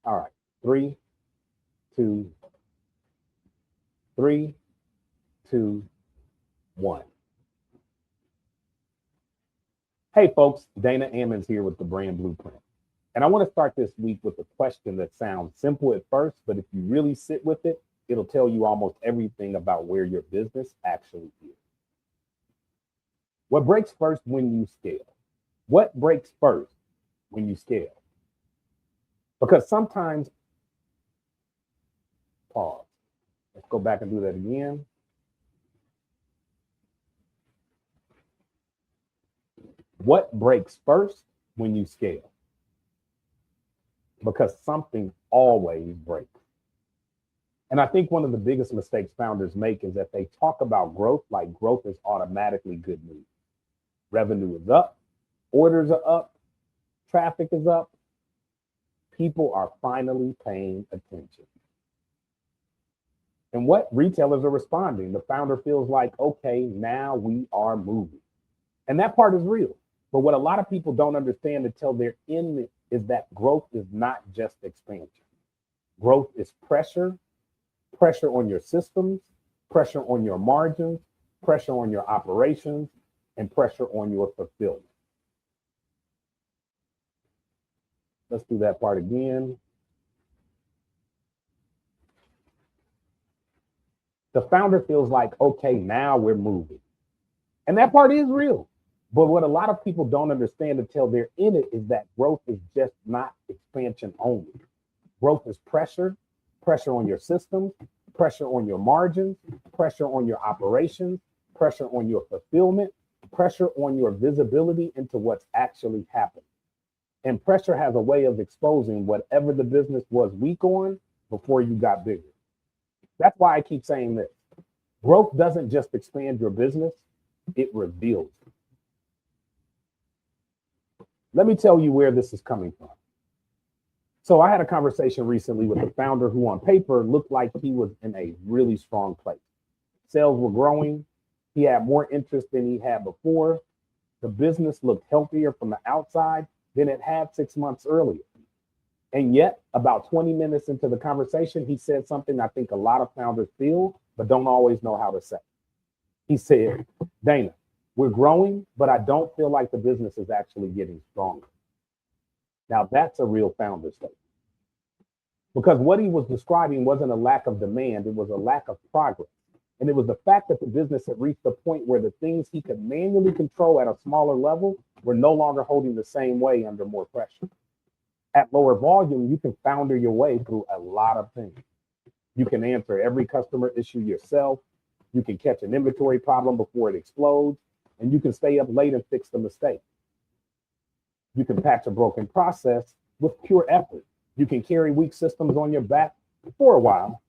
All right. Three, two, three, two, one. Hey, folks, Dana Ammons here with the Brand Blueprint. And I want to start this week with a question that sounds simple at first, but if you really sit with it, it'll tell you almost everything about where your business actually is. What breaks first when you scale? What breaks first when you scale? Because sometimes, pause. Let's go back and do that again. What breaks first when you scale? Because something always breaks. And I think one of the biggest mistakes founders make is that they talk about growth like growth is automatically good news. Revenue is up, orders are up, traffic is up, people are finally paying attention. And what retailers are responding, the founder feels like, okay, now we are moving. And that part is real. But what a lot of people don't understand until they're in it is that growth is not just expansion. Growth is pressure on your systems, pressure on your margins, pressure on your operations, and pressure on your fulfillment. Let's do that part again. The founder feels like, okay, now we're moving. And that part is real. But what a lot of people don't understand until they're in it is that growth is just not expansion only. Growth is pressure on your systems, pressure on your margins, pressure on your operations, pressure on your fulfillment, pressure on your visibility into what's actually happening. And pressure has a way of exposing whatever the business was weak on before you got bigger. That's why I keep saying this. Growth doesn't just expand your business, it reveals it. Let me tell you where this is coming from. So I had a conversation recently with a founder who on paper looked like he was in a really strong place. Sales were growing. He had more interest than he had before. The business looked healthier from the outside than it had 6 months earlier. And yet, about 20 minutes into the conversation, he said something I think a lot of founders feel, but don't always know how to say. He said, Dana, we're growing, but I don't feel like the business is actually getting stronger. Now, that's a real founder statement. Because what he was describing wasn't a lack of demand, it was a lack of progress. And it was the fact that the business had reached a point where the things he could manually control at a smaller level were no longer holding the same way under more pressure. At lower volume, you can founder your way through a lot of things. You can answer every customer issue yourself. You can catch an inventory problem before it explodes, and you can stay up late and fix the mistake. You can patch a broken process with pure effort. You can carry weak systems on your back for a while.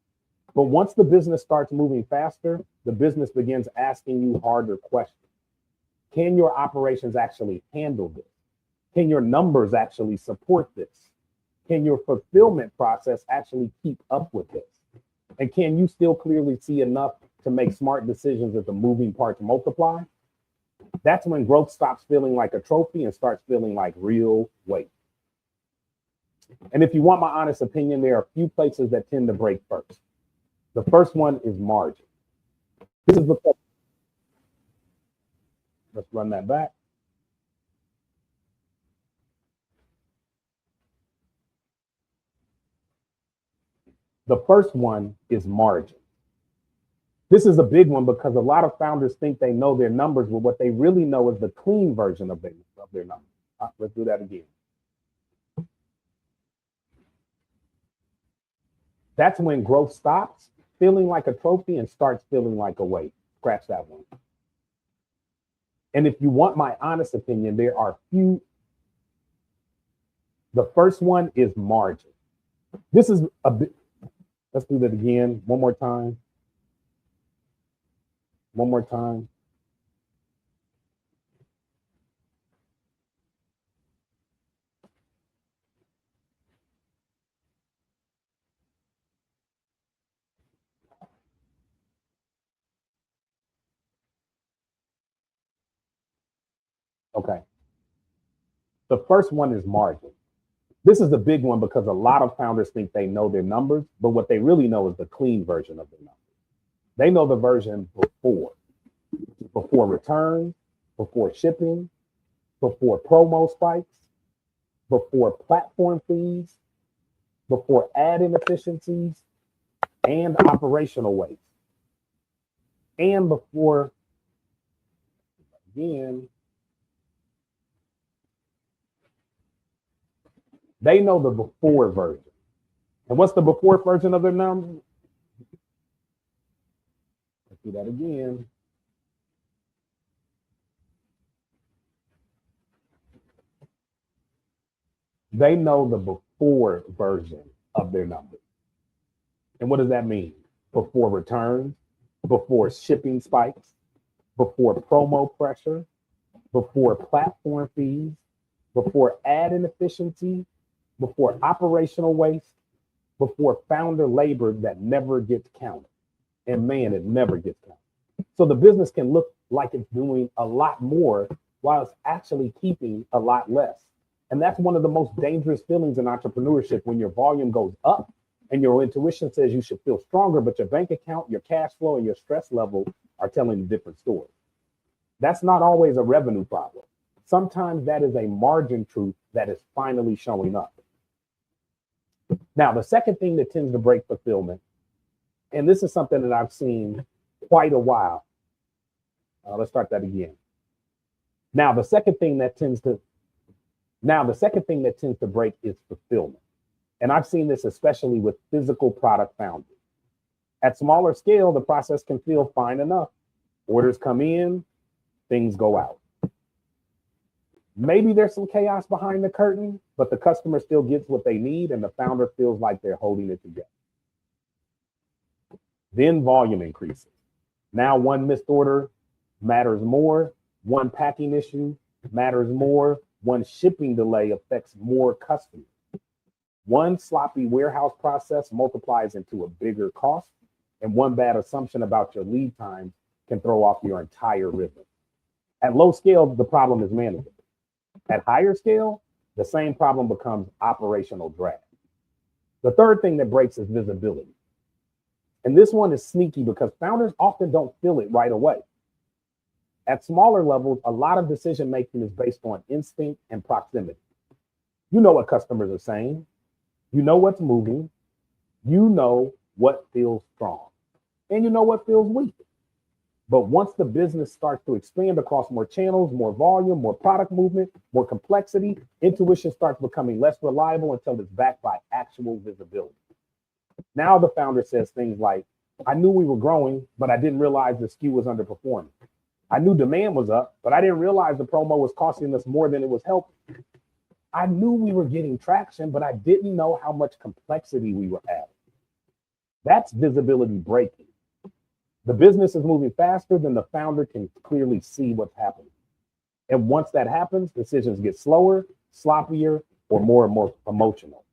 But once the business starts moving faster, the business begins asking you harder questions. Can your operations actually handle this? Can your numbers actually support this? Can your fulfillment process actually keep up with this? And can you still clearly see enough to make smart decisions as the moving parts multiply? That's when growth stops feeling like a trophy and starts feeling like real weight. And if you want my honest opinion, there are a few places that tend to break first. The first one is margin. This is because, let's run that back. The first one is margin. This is a big one because a lot of founders think they know their numbers, but what they really know is the clean version of their numbers. Let's do that again. That's when growth stops feeling like a trophy and starts feeling like a weight. Scratch that one. And if you want my honest opinion, there are few. The first one is margin. This is a bit. Let's do that again. One more time. One more time. Okay. The first one is margin. This is a big one because a lot of founders think they know their numbers, but what they really know is the clean version of their numbers. They know the version before returns, before shipping, before promo spikes, before platform fees, before ad inefficiencies and operational waste, and before, again, they know the before version. And what's the before version of their numbers? Let's do that again. They know the before version of their numbers. And what does that mean? Before returns, before shipping spikes, before promo pressure, before platform fees, before ad inefficiency, before operational waste, before founder labor that never gets counted. And man, it never gets counted. So the business can look like it's doing a lot more while it's actually keeping a lot less. And that's one of the most dangerous feelings in entrepreneurship, when your volume goes up and your intuition says you should feel stronger, but your bank account, your cash flow, and your stress level are telling a different story. That's not always a revenue problem. Sometimes that is a margin truth that is finally showing up. Now, the second thing that tends to break fulfillment, and this is something that I've seen quite a while. Let's start that again. Now, the second thing that tends to break is fulfillment. And I've seen this especially with physical product founders. At smaller scale, the process can feel fine enough. Orders come in, things go out. Maybe there's some chaos behind the curtain, but the customer still gets what they need and the founder feels like they're holding it together. Then volume increases. Now one missed order matters more. One packing issue matters more. One shipping delay affects more customers. One sloppy warehouse process multiplies into a bigger cost, and one bad assumption about your lead time can throw off your entire rhythm. At low scale, the problem is manageable. At higher scale, the same problem becomes operational drag. The third thing that breaks is visibility. And this one is sneaky because founders often don't feel it right away. At smaller levels, a lot of decision making is based on instinct and proximity. You know what customers are saying. You know what's moving. You know what feels strong. And you know what feels weak. But once the business starts to expand across more channels, more volume, more product movement, more complexity, intuition starts becoming less reliable until it's backed by actual visibility. Now the founder says things like, I knew we were growing, but I didn't realize the SKU was underperforming. I knew demand was up, but I didn't realize the promo was costing us more than it was helping. I knew we were getting traction, but I didn't know how much complexity we were adding. That's visibility breaking. The business is moving faster than the founder can clearly see what's happening. And once that happens, decisions get slower, sloppier, or more emotional.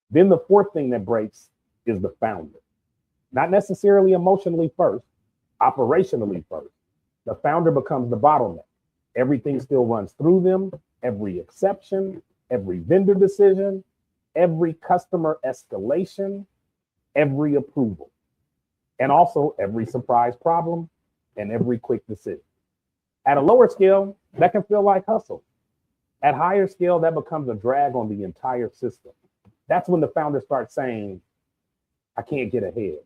Then the fourth thing that breaks is the founder. Not necessarily emotionally first, operationally first. The founder becomes the bottleneck. Everything still runs through them, every exception, every vendor decision, every customer escalation, every approval, and also every surprise problem and every quick decision. At a lower scale, that can feel like hustle. At higher scale, that becomes a drag on the entire system. That's when the founder starts saying, I can't get ahead.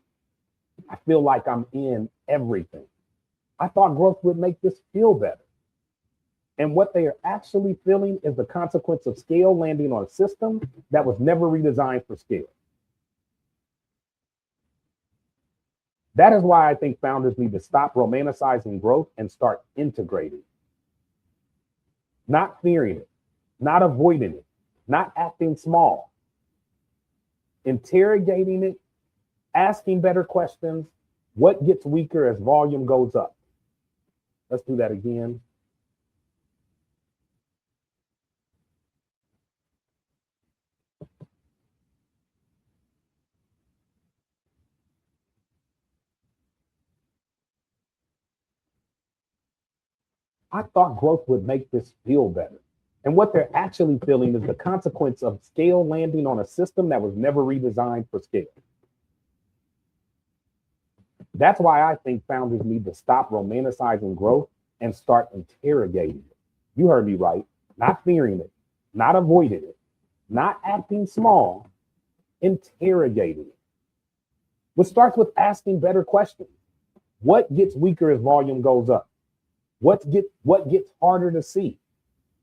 I feel like I'm in everything. I thought growth would make this feel better. And what they are actually feeling is the consequence of scale landing on a system that was never redesigned for scale. That is why I think founders need to stop romanticizing growth and start integrating. Not fearing it, not avoiding it, not acting small. Interrogating it, asking better questions. What gets weaker as volume goes up? Let's do that again. I thought growth would make this feel better. And what they're actually feeling is the consequence of scale landing on a system that was never redesigned for scale. That's why I think founders need to stop romanticizing growth and start interrogating it. You heard me right. Not fearing it, not avoiding it, not acting small, interrogating it. Which starts with asking better questions. What gets weaker as volume goes up? What gets harder to see?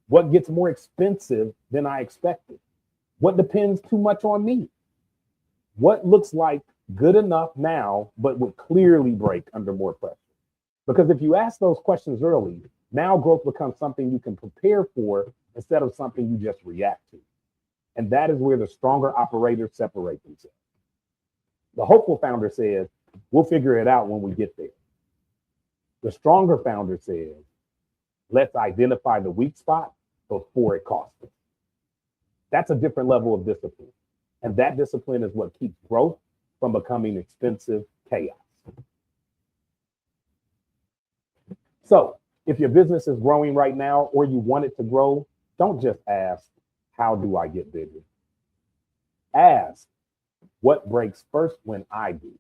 What gets more expensive than I expected? What depends too much on me? What looks like good enough now, but would clearly break under more pressure? Because if you ask those questions early, now growth becomes something you can prepare for instead of something you just react to. And that is where the stronger operators separate themselves. The hopeful founder says, we'll figure it out when we get there. The stronger founder says, let's identify the weak spot before it costs us. That's a different level of discipline. And that discipline is what keeps growth from becoming expensive chaos. So if your business is growing right now or you want it to grow, don't just ask, how do I get bigger? Ask, what breaks first when I do?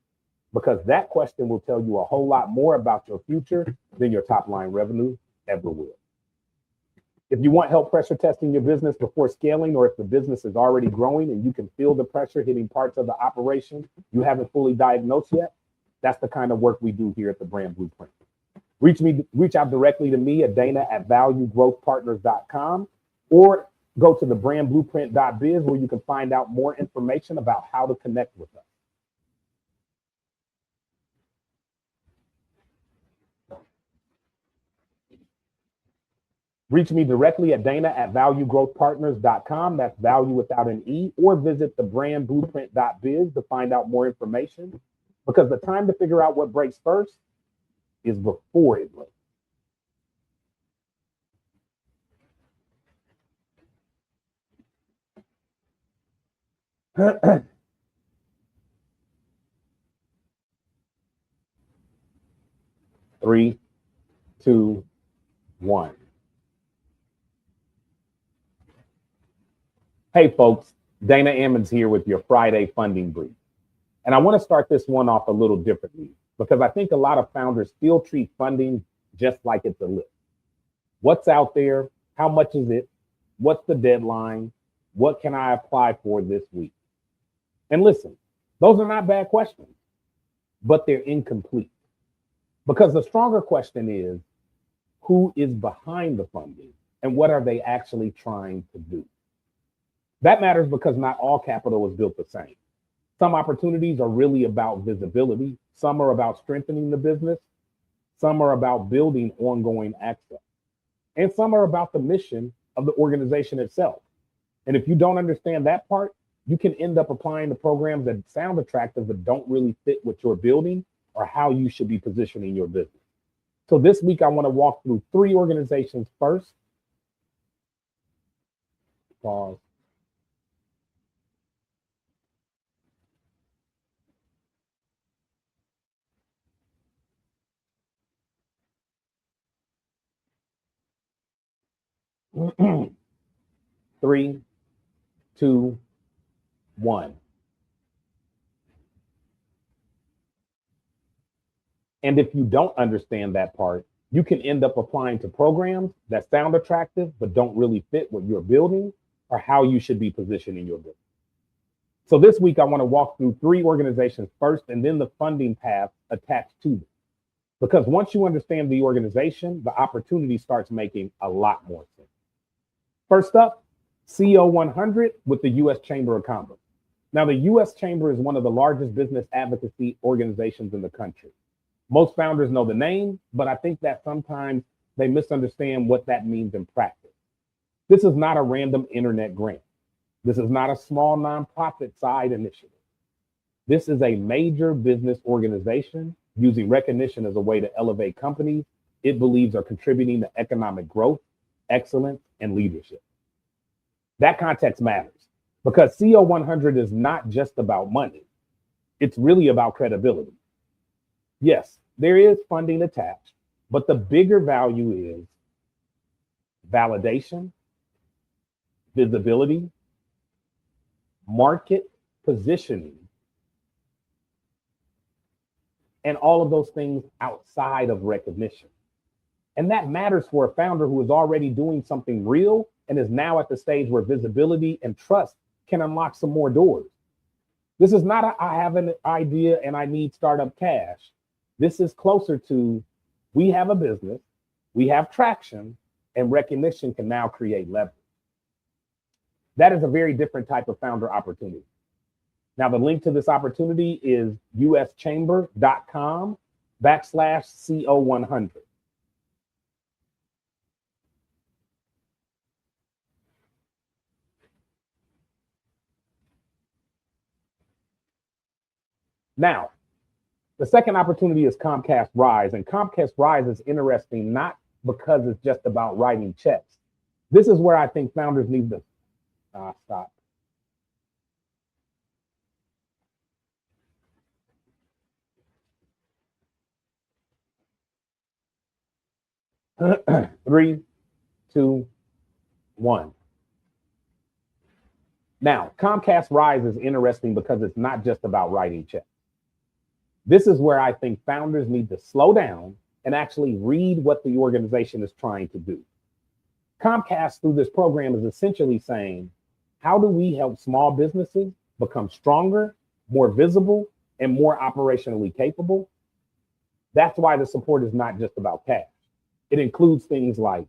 Because that question will tell you a whole lot more about your future than your top line revenue ever will. If you want help pressure testing your business before scaling, or if the business is already growing and you can feel the pressure hitting parts of the operation you haven't fully diagnosed yet, that's the kind of work we do here at the Brand Blueprint. Reach out directly to me at dana@valuegrowthpartners.com, or go to thebrandblueprint.biz where you can find out more information about how to connect with us. Reach me directly at dana@valuegrowthpartners.com. That's value without an E, or visit thebrandblueprint.biz to find out more information, because the time to figure out what breaks first is before it breaks. Three, two, one. Hey folks, Dana Ammons here with your Friday funding brief. And I want to start this one off a little differently, because I think a lot of founders still treat funding just like it's a list. What's out there? How much is it? What's the deadline? What can I apply for this week? And listen, those are not bad questions, but they're incomplete. Because the stronger question is, who is behind the funding and what are they actually trying to do? That matters because not all capital is built the same. Some opportunities are really about visibility. Some are about strengthening the business. Some are about building ongoing access. And some are about the mission of the organization itself. And if you don't understand that part, you can end up applying to programs that sound attractive but don't really fit what you're building or how you should be positioning your business. So this week, I want to walk through 3 organizations first. Pause. Three, two, one. And if you don't understand that part, you can end up applying to programs that sound attractive but don't really fit what you're building or how you should be positioning your business. So this week, I want to walk through 3 organizations first and then the funding path attached to them. Because once you understand the organization, the opportunity starts making a lot more sense. First up, CO 100 with the U.S. Chamber of Commerce. Now, the U.S. Chamber is one of the largest business advocacy organizations in the country. Most founders know the name, but I think that sometimes they misunderstand what that means in practice. This is not a random internet grant. This is not a small nonprofit side initiative. This is a major business organization using recognition as a way to elevate companies it believes are contributing to economic growth, excellence, and leadership. That context matters because CO 100 is not just about money. It's really about credibility. Yes, there is funding attached, but the bigger value is validation, visibility, market positioning, and all of those things outside of recognition. And that matters for a founder who is already doing something real and is now at the stage where visibility and trust can unlock some more doors. This is not I have an idea and I need startup cash. This is closer to we have a business, we have traction, and recognition can now create leverage. That is a very different type of founder opportunity. Now, the link to this opportunity is uschamber.com/CO100. Now, the second opportunity is Comcast Rise. And Comcast Rise is interesting, not because it's just about writing checks. This is where I think founders need to stop. Three, two, one. Now, Comcast Rise is interesting because it's not just about writing checks. This is where I think founders need to slow down and actually read what the organization is trying to do. Comcast, through this program, is essentially saying, how do we help small businesses become stronger, more visible, and more operationally capable? That's why the support is not just about cash. It includes things like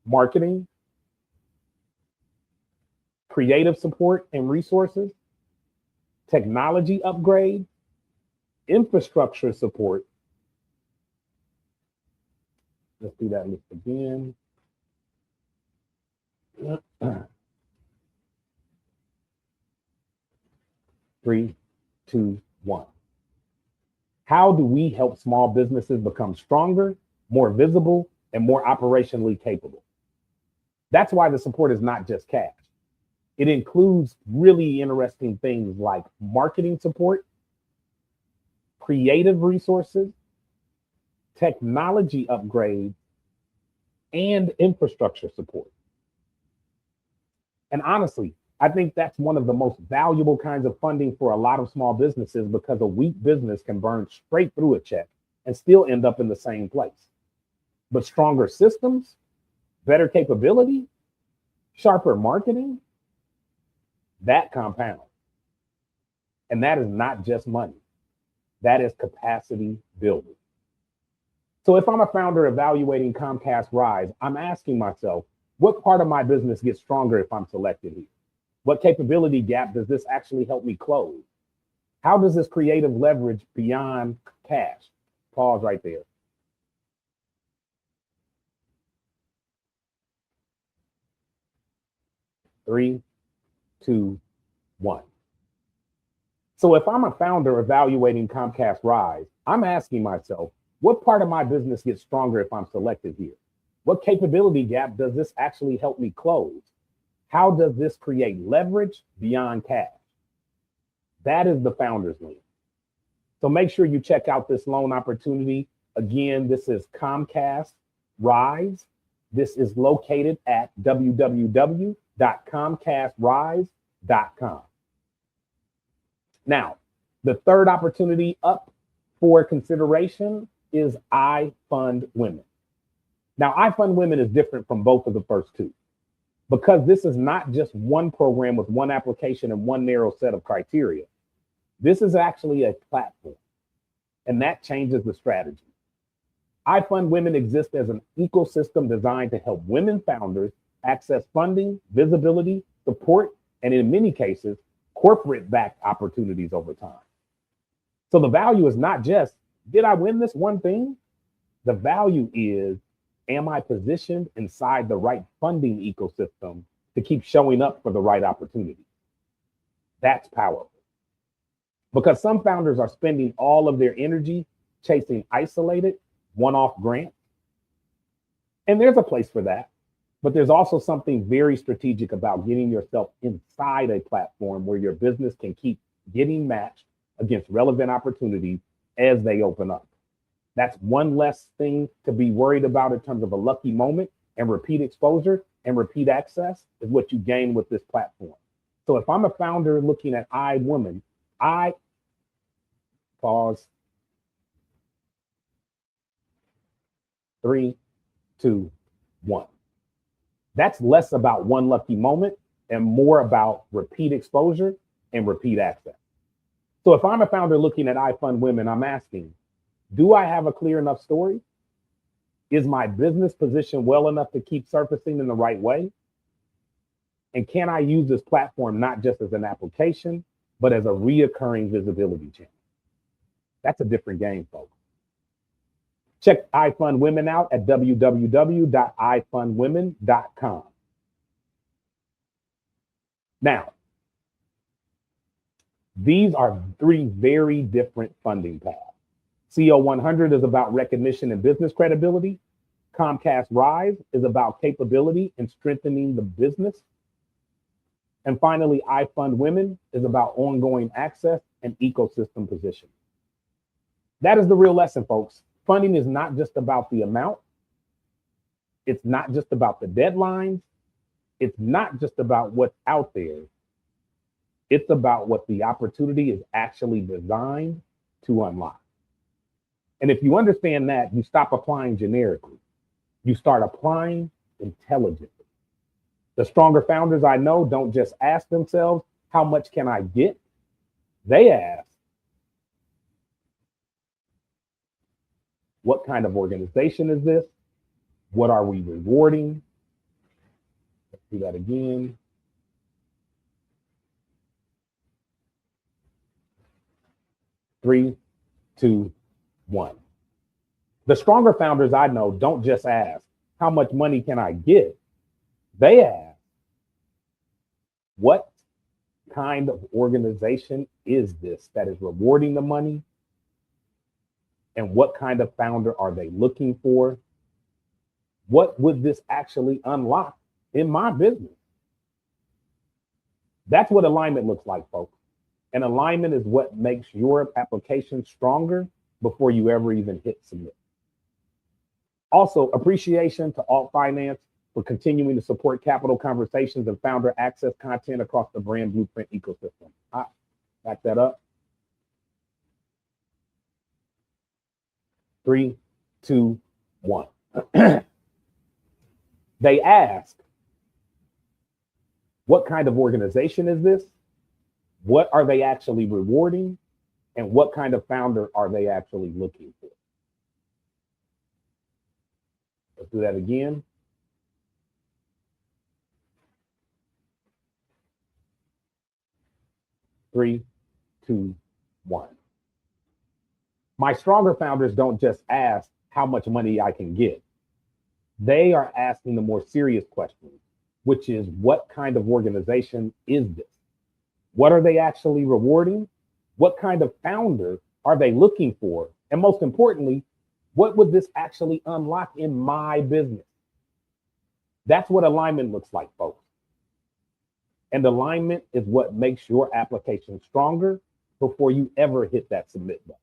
marketing, creative support and resources, technology upgrade, infrastructure support. Let's do that list again. 3, 2, 1. How do we help small businesses become stronger, more visible, and more operationally capable? That's why the support is not just cash. It includes really interesting things like marketing support, creative resources, technology upgrades, and infrastructure support. And honestly, I think that's one of the most valuable kinds of funding for a lot of small businesses, because a weak business can burn straight through a check and still end up in the same place. But stronger systems, better capability, sharper marketing, that compounds. And that is not just money. That is capacity building. So if I'm a founder evaluating Comcast Rise, I'm asking myself, what part of my business gets stronger if I'm selected here? What capability gap does this actually help me close? How does this creative leverage beyond cash? Pause right there. Three, two, one. So if I'm a founder evaluating Comcast Rise, I'm asking myself, what part of my business gets stronger if I'm selected here? What capability gap does this actually help me close? How does this create leverage beyond cash? That is the founder's link. So make sure you check out this loan opportunity. Again, this is Comcast Rise. This is located at www.comcastrise.com. Now, the third opportunity up for consideration is I Fund Women. Now, I Fund Women is different from both of the first two, because this is not just one program with one application and one narrow set of criteria. This is actually a platform, and that changes the strategy. I Fund Women exists as an ecosystem designed to help women founders access funding, visibility, support, and in many cases, corporate-backed opportunities over time. So the value is not just, did I win this one thing? The value is, am I positioned inside the right funding ecosystem to keep showing up for the right opportunity? That's powerful. Because some founders are spending all of their energy chasing isolated, one-off grants. And there's a place for that. But there's also something very strategic about getting yourself inside a platform where your business can keep getting matched against relevant opportunities as they open up. That's one less thing to be worried about in terms of a lucky moment and repeat exposure. and repeat access is what you gain with this platform. So if I'm a founder looking at iWomen, I pause. 3, 2, 1. That's less about one lucky moment and more about repeat exposure and repeat access. So if I'm a founder looking at iFund Women, I'm asking, do I have a clear enough story? Is my business positioned well enough to keep surfacing in the right way? And can I use this platform not just as an application, but as a reoccurring visibility channel? That's a different game, folks. Check iFund Women out at www.ifundwomen.com. Now, these are 3 very different funding paths. CO 100 is about recognition and business credibility. Comcast Rise is about capability and strengthening the business. And finally, iFund Women is about ongoing access and ecosystem position. That is the real lesson, folks. Funding is not just about the amount. It's not just about the deadlines. It's not just about what's out there. It's about what the opportunity is actually designed to unlock. And if you understand that, you stop applying generically. You start applying intelligently. The stronger founders I know don't just ask themselves, how much can I get? They ask, what kind of organization is this? What are we rewarding? Let's do that again. Three, two, one. The stronger founders I know don't just ask, how much money can I get? They ask, what kind of organization is this that is rewarding the money? And what kind of founder are they looking for? What would this actually unlock in my business? That's what alignment looks like, folks. And alignment is what makes your application stronger before you ever even hit submit. Also, appreciation to Alt Finance for continuing to support capital conversations and founder access content across the Brand Blueprint ecosystem. Back that up. 3, 2, 1. They ask, what kind of organization is this? What are they actually rewarding? And what kind of founder are they actually looking for? Let's do that again. Three, two, one. My stronger founders don't just ask how much money I can get. They are asking the more serious question, which is, what kind of organization is this? What are they actually rewarding? What kind of founder are they looking for? And most importantly, what would this actually unlock in my business? That's what alignment looks like, folks. And alignment is what makes your application stronger before you ever hit that submit button.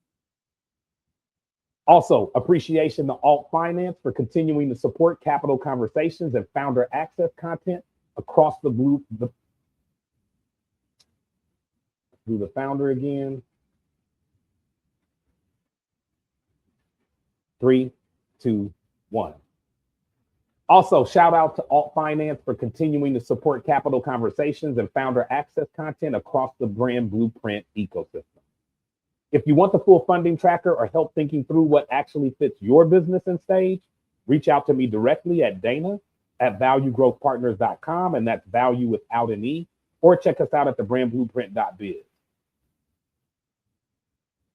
Also, appreciation to Alt Finance for continuing to support capital conversations and founder access content across the group. Do the founder again. 3, 2, 1. Also, shout out to Alt Finance for continuing to support capital conversations and founder access content across the Brand Blueprint ecosystem. If you want the full funding tracker or help thinking through what actually fits your business and stage, reach out to me directly at dana@valuegrowthpartners.com, and that's value without an E, or check us out at thebrandblueprint.biz.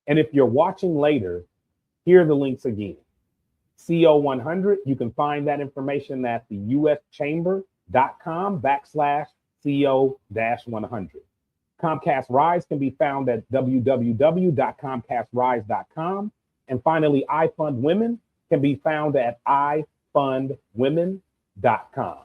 And if you're watching later, here are the links again. CO 100, you can find that information at the uschamber.com/CO-100. Comcast Rise can be found at www.comcastrise.com. And finally, iFund Women can be found at ifundwomen.com.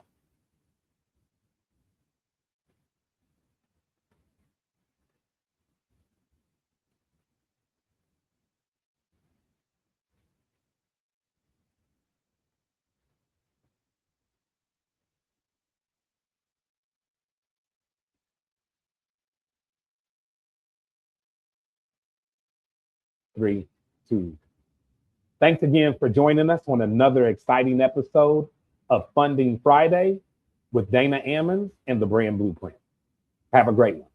3, 2. Thanks again for joining us on another exciting episode of Funding Friday with Dana Ammons and the Brand Blueprint. Have a great one.